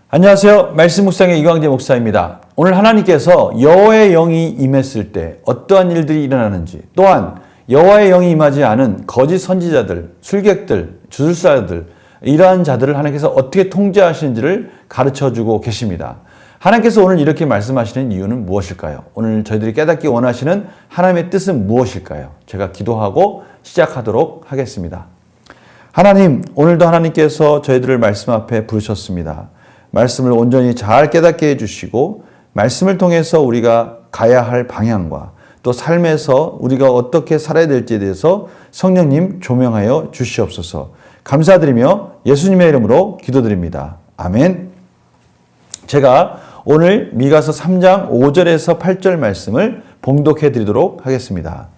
안녕하세요. 말씀 묵상의 이광재 목사입니다. 오늘 하나님께서 여호와의 영이 임했을 때 어떠한 일들이 일어나는지, 또한 여호와의 영이 임하지 않은 거짓 선지자들, 술객들, 주술사들, 이러한 자들을 하나님께서 어떻게 통제하시는지를 가르쳐주고 계십니다. 하나님께서 오늘 이렇게 말씀하시는 이유는 무엇일까요? 오늘 저희들이 깨닫기 원하시는 하나님의 뜻은 무엇일까요? 제가 기도하고 시작하도록 하겠습니다. 하나님, 오늘도 하나님께서 저희들을 말씀 앞에 부르셨습니다. 말씀을 온전히 잘 깨닫게 해주시고 말씀을 통해서 우리가 가야 할 방향과 또 삶에서 우리가 어떻게 살아야 될지에 대해서 성령님 조명하여 주시옵소서. 감사드리며 예수님의 이름으로 기도드립니다. 아멘. 제가 오늘 미가서 3장 5절에서 8절 말씀을 봉독해 드리도록 하겠습니다.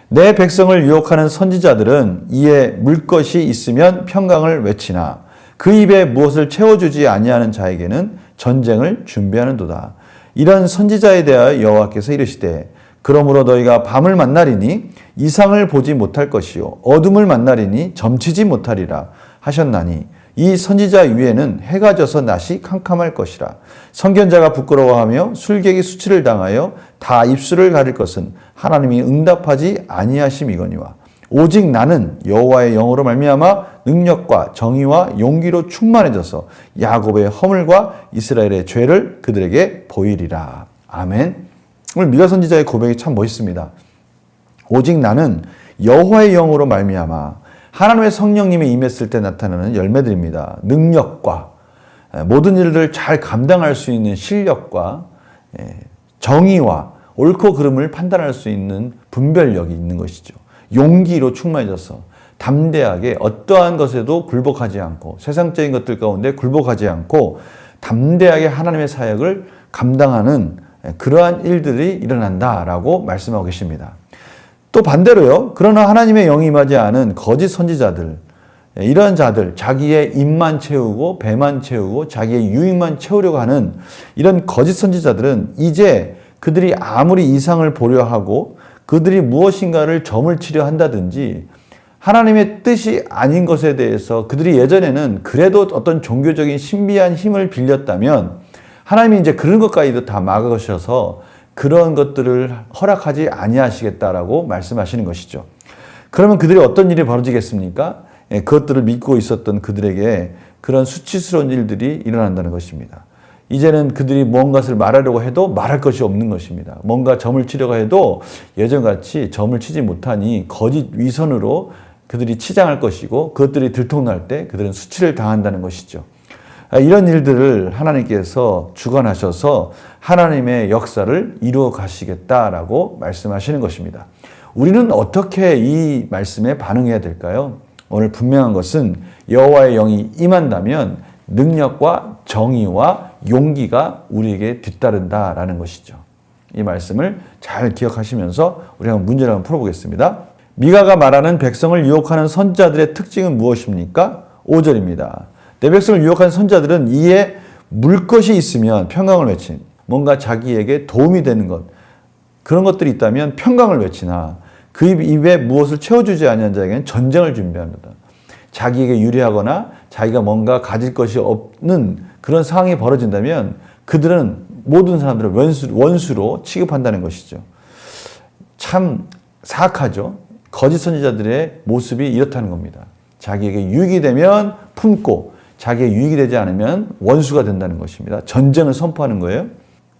내 백성을 유혹하는 선지자들은 이에 물 것이 있으면 평강을 외치나 그 입에 무엇을 채워주지 아니하는 자에게는 전쟁을 준비하는도다. 이런 선지자에 대하여 여호와께서 이르시되 그러므로 너희가 밤을 만나리니 이상을 보지 못할 것이요 어둠을 만나리니 점치지 못하리라 하셨나니 이 선지자 위에는 해가 져서 낮이 캄캄할 것이라. 선견자가 부끄러워하며 술객이 수치를 당하여 다 입술을 가릴 것은 하나님이 응답하지 아니하심이거니와 오직 나는 여호와의 영으로 말미암아 능력과 정의와 용기로 충만해져서 야곱의 허물과 이스라엘의 죄를 그들에게 보이리라. 아멘. 오늘 미가 선지자의 고백이 참 멋있습니다. 오직 나는 여호와의 영으로 말미암아 하나님의 성령님이 임했을 때 나타나는 열매들입니다. 능력과 모든 일들을 잘 감당할 수 있는 실력과 정의와 옳고 그름을 판단할 수 있는 분별력이 있는 것이죠. 용기로 충만해져서 담대하게 어떠한 것에도 굴복하지 않고 세상적인 것들 가운데 굴복하지 않고 담대하게 하나님의 사역을 감당하는 그러한 일들이 일어난다라고 말씀하고 계십니다. 또 반대로요. 그러나 하나님의 영이 임하지 않은 거짓 선지자들, 이러한 자들, 자기의 입만 채우고 배만 채우고 자기의 유익만 채우려고 하는 이런 거짓 선지자들은 이제 그들이 아무리 이상을 보려 하고 그들이 무엇인가를 점을 치려 한다든지 하나님의 뜻이 아닌 것에 대해서 그들이 예전에는 그래도 어떤 종교적인 신비한 힘을 빌렸다면 하나님이 이제 그런 것까지도 다 막으셔서 그런 것들을 허락하지 아니하시겠다라고 말씀하시는 것이죠. 그러면 그들이 어떤 일이 벌어지겠습니까? 그것들을 믿고 있었던 그들에게 그런 수치스러운 일들이 일어난다는 것입니다. 이제는 그들이 무언가를 말하려고 해도 말할 것이 없는 것입니다. 뭔가 점을 치려고 해도 예전같이 점을 치지 못하니 거짓 위선으로 그들이 치장할 것이고 그것들이 들통날 때 그들은 수치를 당한다는 것이죠. 이런 일들을 하나님께서 주관하셔서 하나님의 역사를 이루어 가시겠다라고 말씀하시는 것입니다. 우리는 어떻게 이 말씀에 반응해야 될까요? 오늘 분명한 것은 여호와의 영이 임한다면 능력과 정의와 용기가 우리에게 뒤따른다라는 것이죠. 이 말씀을 잘 기억하시면서 우리 한번 문제를 한번 풀어보겠습니다. 미가가 말하는 백성을 유혹하는 선지자들의 특징은 무엇입니까? 5절입니다. 내 백성을 유혹하는 선지자들은 이에 물 것이 있으면 평강을 외친, 뭔가 자기에게 도움이 되는 것, 그런 것들이 있다면 평강을 외치나 그 입에 무엇을 채워주지 아니한 자에게는 전쟁을 준비합니다. 자기에게 유리하거나 자기가 뭔가 가질 것이 없는 그런 상황이 벌어진다면 그들은 모든 사람들을 원수로 취급한다는 것이죠. 참 사악하죠. 거짓 선지자들의 모습이 이렇다는 겁니다. 자기에게 유익이 되면 품고 자기에게 유익이 되지 않으면 원수가 된다는 것입니다. 전쟁을 선포하는 거예요.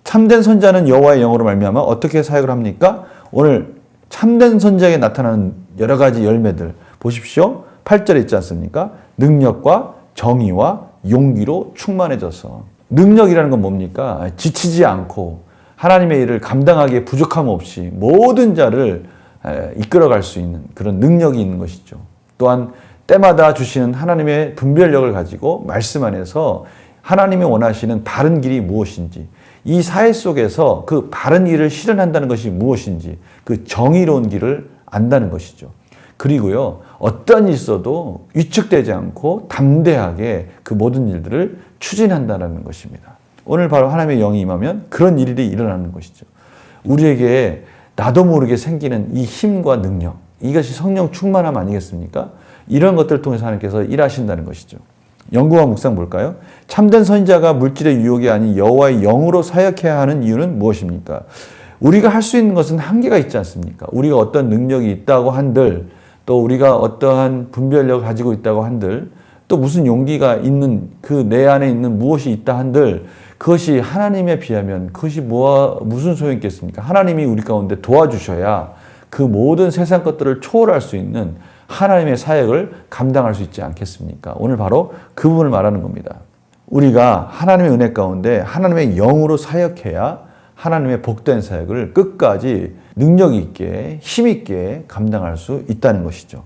참된 선지자는 여호와의 영으로 말미암아 어떻게 사역을 합니까? 오늘 참된 선지자에게 나타나는 여러 가지 열매들 보십시오. 8절에 있지 않습니까? 능력과 정의와 용기로 충만해져서. 능력이라는 건 뭡니까? 지치지 않고 하나님의 일을 감당하기에 부족함 없이 모든 자를 이끌어갈 수 있는 그런 능력이 있는 것이죠. 또한 때마다 주시는 하나님의 분별력을 가지고 말씀 안에서 하나님이 원하시는 바른 길이 무엇인지, 이 사회 속에서 그 바른 일을 실현한다는 것이 무엇인지 그 정의로운 길을 안다는 것이죠. 그리고요, 어떤 일이 있어도 위축되지 않고 담대하게 그 모든 일들을 추진한다는 것입니다. 오늘 바로 하나님의 영이 임하면 그런 일이 일어나는 것이죠. 우리에게 나도 모르게 생기는 이 힘과 능력, 이것이 성령 충만함 아니겠습니까? 이런 것들을 통해서 하나님께서 일하신다는 것이죠. 연구와 묵상 볼까요? 참된 선지자가 물질의 유혹이 아닌 여호와의 영으로 사역해야 하는 이유는 무엇입니까? 우리가 할 수 있는 것은 한계가 있지 않습니까? 우리가 어떤 능력이 있다고 한들, 또 우리가 어떠한 분별력을 가지고 있다고 한들, 또 무슨 용기가 있는 그 내 안에 있는 무엇이 있다 한들, 그것이 하나님에 비하면 그것이 무슨 소용이 있겠습니까? 하나님이 우리 가운데 도와주셔야 그 모든 세상 것들을 초월할 수 있는 하나님의 사역을 감당할 수 있지 않겠습니까? 오늘 바로 그 부분을 말하는 겁니다. 우리가 하나님의 은혜 가운데 하나님의 영으로 사역해야 하나님의 복된 사역을 끝까지 능력 있게 힘 있게 감당할 수 있다는 것이죠.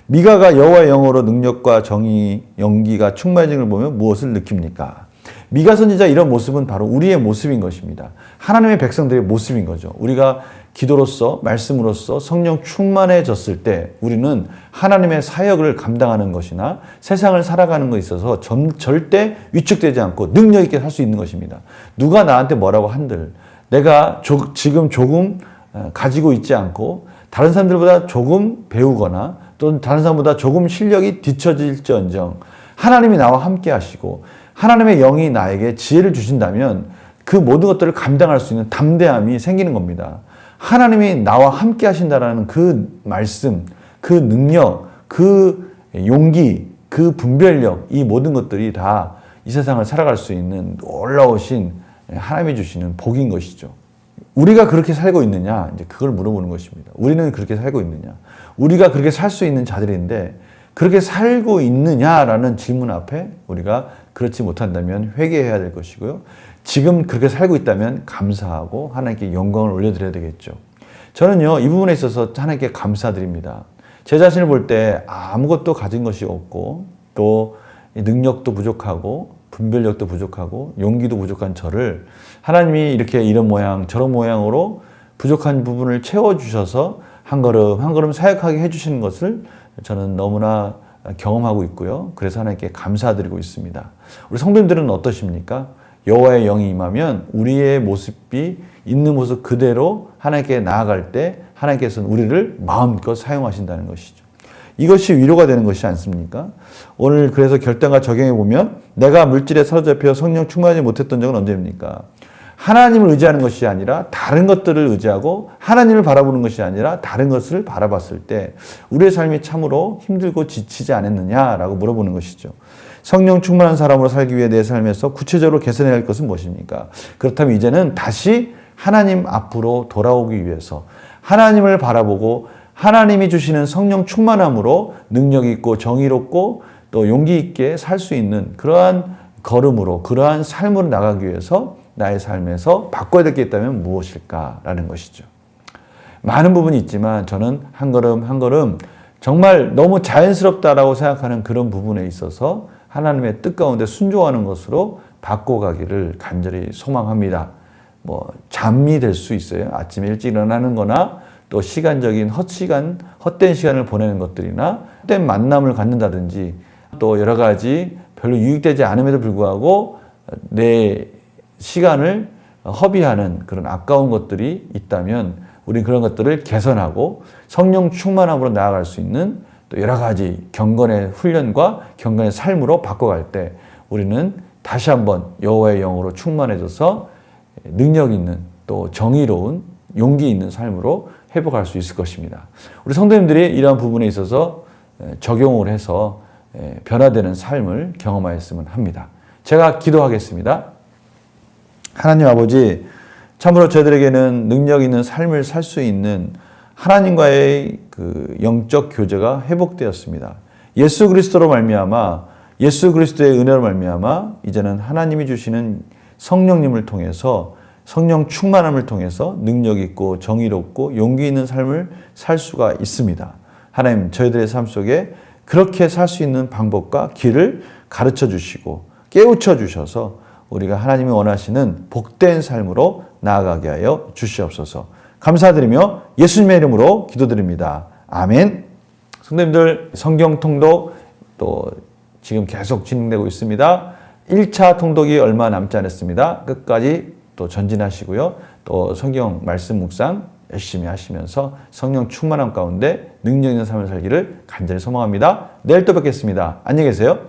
미가가 여호와의 영으로 능력과 정의, 연기가 충만해진 걸 보면 무엇을 느낍니까? 미가 선지자 이런 모습은 바로 우리의 모습인 것입니다. 하나님의 백성들의 모습인 거죠. 우리가 기도로서 말씀으로서 성령 충만해졌을 때 우리는 하나님의 사역을 감당하는 것이나 세상을 살아가는 것에 있어서 절대 위축되지 않고 능력 있게 살 수 있는 것입니다. 누가 나한테 뭐라고 한들 내가 지금 조금 가지고 있지 않고 다른 사람들보다 조금 배우거나 또는 다른 사람보다 조금 실력이 뒤처질지언정 하나님이 나와 함께 하시고 하나님의 영이 나에게 지혜를 주신다면 그 모든 것들을 감당할 수 있는 담대함이 생기는 겁니다. 하나님이 나와 함께 하신다라는 그 말씀, 그 능력, 그 용기, 그 분별력, 이 모든 것들이 다 이 세상을 살아갈 수 있는 놀라우신 하나님이 주시는 복인 것이죠. 우리가 그렇게 살고 있느냐? 이제 그걸 물어보는 것입니다. 우리는 그렇게 살고 있느냐? 우리가 그렇게 살 수 있는 자들인데 그렇게 살고 있느냐라는 질문 앞에 우리가 그렇지 못한다면 회개해야 될 것이고요. 지금 그렇게 살고 있다면 감사하고 하나님께 영광을 올려드려야 되겠죠. 저는요, 이 부분에 있어서 하나님께 감사드립니다. 제 자신을 볼 때 아무것도 가진 것이 없고 또 능력도 부족하고 분별력도 부족하고 용기도 부족한 저를 하나님이 이렇게 이런 모양 저런 모양으로 부족한 부분을 채워주셔서 한 걸음 한 걸음 사역하게 해주시는 것을 저는 너무나 경험하고 있고요. 그래서 하나님께 감사드리고 있습니다. 우리 성도님들은 어떠십니까? 여호와의 영이 임하면 우리의 모습이 있는 모습 그대로 하나님께 나아갈 때 하나님께서는 우리를 마음껏 사용하신다는 것이죠. 이것이 위로가 되는 것이 않습니까? 오늘 그래서 결단과 적용해 보면 내가 물질에 사로잡혀 성령 충만하지 못했던 적은 언제입니까? 하나님을 의지하는 것이 아니라 다른 것들을 의지하고 하나님을 바라보는 것이 아니라 다른 것을 바라봤을 때 우리의 삶이 참으로 힘들고 지치지 않았느냐라고 물어보는 것이죠. 성령 충만한 사람으로 살기 위해 내 삶에서 구체적으로 개선해야 할 것은 무엇입니까? 그렇다면 이제는 다시 하나님 앞으로 돌아오기 위해서 하나님을 바라보고 하나님이 주시는 성령 충만함으로 능력 있고 정의롭고 또 용기 있게 살 수 있는 그러한 걸음으로 그러한 삶으로 나가기 위해서 나의 삶에서 바꿔야 될 게 있다면 무엇일까라는 것이죠. 많은 부분이 있지만 저는 한 걸음 한 걸음 정말 너무 자연스럽다라고 생각하는 그런 부분에 있어서 하나님의 뜻 가운데 순종하는 것으로 바꿔가기를 간절히 소망합니다. 잠이 될 수 있어요. 아침에 일찍 일어나는 거나 또 시간적인 헛된 시간을 보내는 것들이나 헛된 만남을 갖는다든지 또 여러 가지 별로 유익되지 않음에도 불구하고 내 시간을 허비하는 그런 아까운 것들이 있다면 우리는 그런 것들을 개선하고 성령 충만함으로 나아갈 수 있는 또 여러 가지 경건의 훈련과 경건의 삶으로 바꿔갈 때 우리는 다시 한번 여호와의 영으로 충만해져서 능력 있는 또 정의로운 용기 있는 삶으로 회복할 수 있을 것입니다. 우리 성도님들이 이러한 부분에 있어서 적용을 해서 변화되는 삶을 경험하였으면 합니다. 제가 기도하겠습니다. 하나님 아버지, 참으로 저희들에게는 능력 있는 삶을 살 수 있는 하나님과의 그 영적 교제가 회복되었습니다. 예수 그리스도로 말미암아 예수 그리스도의 은혜로 말미암아 이제는 하나님이 주시는 성령님을 통해서 성령 충만함을 통해서 능력 있고 정의롭고 용기 있는 삶을 살 수가 있습니다. 하나님, 저희들의 삶 속에 그렇게 살 수 있는 방법과 길을 가르쳐 주시고 깨우쳐 주셔서 우리가 하나님이 원하시는 복된 삶으로 나아가게 하여 주시옵소서. 감사드리며 예수님의 이름으로 기도드립니다. 아멘. 성도님들, 성경 통독 또 지금 계속 진행되고 있습니다. 1차 통독이 얼마 남지 않았습니다. 끝까지 또 전진하시고요. 또 성경 말씀 묵상 열심히 하시면서 성령 충만함 가운데 능력 있는 삶을 살기를 간절히 소망합니다. 내일 또 뵙겠습니다. 안녕히 계세요.